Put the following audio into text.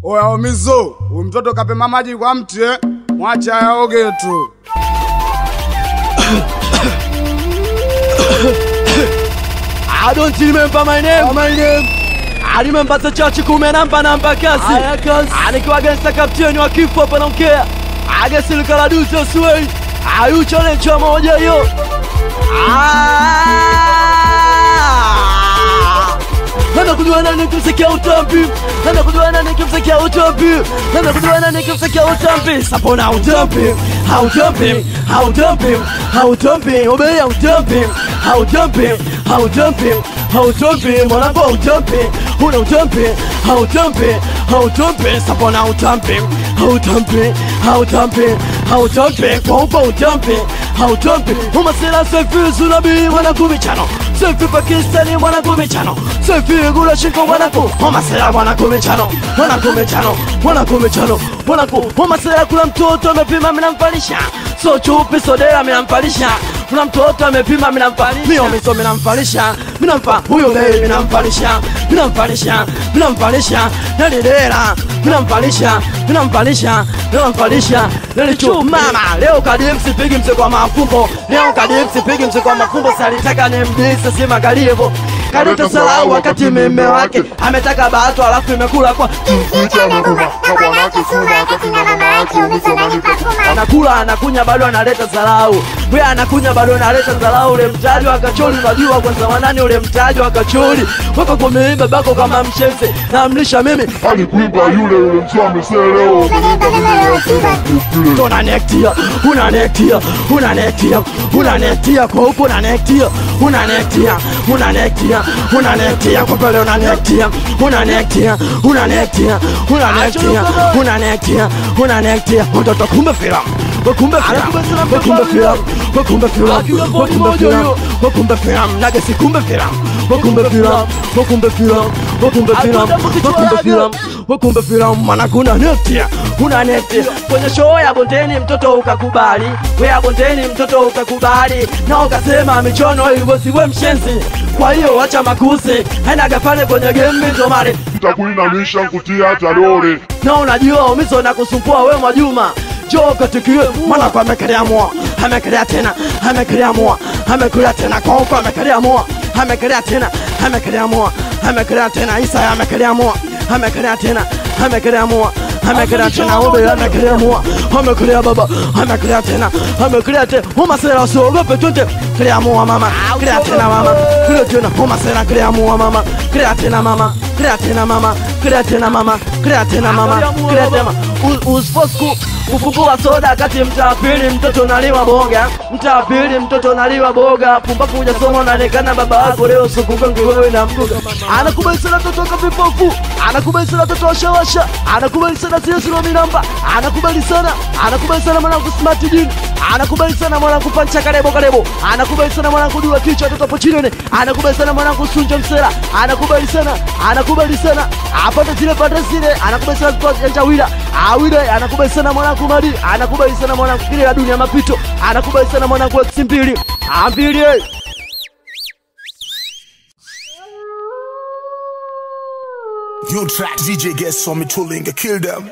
Oya Omizo, mtoto kapema maji kwa mti mwacha yaoge tu. I don't remember my name. I remember the church kume namba kasi. Aniko against the captain wa kifo hapa naongea. Against ile kaladuzi usiwe. Ayu challenge moja hiyo. Nana kujua nani kimsikia utambi. Nana kujua nani kimsikia utambi. Nana kujua nani kimsikia utambi. Sapona utambi. How jumping. Obey how jumping. How jumping. Mwanangu jumping. Una jumping. How jumping. Sapona jumping. How jumping. Kwa jumping. How jumping. Umasela sefi Sunabi wanakumichano. Sefi Pakistani wanakumichano. Sefi gula shiko wanaku. Umasela wanakumichano. Umasela kula mtoto amepima minamfalisha. So chupi sodera minamfalisha. Kuna mtoto amepima minamfalisha. Mio miso minamfalisha. Huyo gay minamfalisha. Nalidera minamfalisha. Nalichu mama leo kadim sipigi mseko mafumbo. Salitaka nimdisa sima kalivo. Kaleta salau wakati mime wake ametaka bato alafu imekula kwa anakunya bado analeta salau. Wewe anakunya bado analeta salau. Ule mtaji wa kachori unajua kwa zamanani ule mtaji wa kachori wako kwa mimi babako kama mshenzi na amlisha mimi alikuiba yule mtu ameseleo. Unanektia kwa huko unanektia kwa pale unanektia mtoto kumbe filamu. Nagesi kumbe filamu. Mana kuna nektia. Kwenye show ya bondeni mtoto ukakubali. Wea bondeni mtoto ukakubali. Na ukasema michono hivyo siwe mshenzi. Kwa hiyo wacha makuzi. Haina gafane kwenye game ndomare. Nitakuinamisha kutia tarore. Na unajua Umizo na kusumbua we Mwajuma. Joe katikiwe mana kwa amekelea moa. Amekelea tena kwa huko amekelea moa. Amekelea tena Isa amekelea moa. Amekelea tena Obe amekelea moa. Amekelea baba. Amekelea tena. Umasela usiogope twende. Kelea moa mama. Kelea tena mama. Umasela kelea moa mama. Kelea tena mama. Usfosku kufungua soda kati mtaa pili mtoto naliwa boga. Pumbafu hujasoma unaonekana baba wako leo sukugongi wewe na mguga. Anakubali sana toto kavipofu. Anakubali sana toto washawasha. Anakubali sana sisi minamba. Anakubali sana mwanangu smart jini. Anakubali sana mwanangu pancha karebo. Anakubali sana mwanangu dua kichwa toto pochilene. Anakubali sana mwanangu sunja msela. Anakubali sana. Apata zile. Anakubali sana kwa Njawira. Awira anakubali sana mwanangu Madi. Anakubali sana mwanangu kile ya dunia mapito. Anakubali sana mwanangu X2 ambili. Your track DJ gets on me tooling, kill them.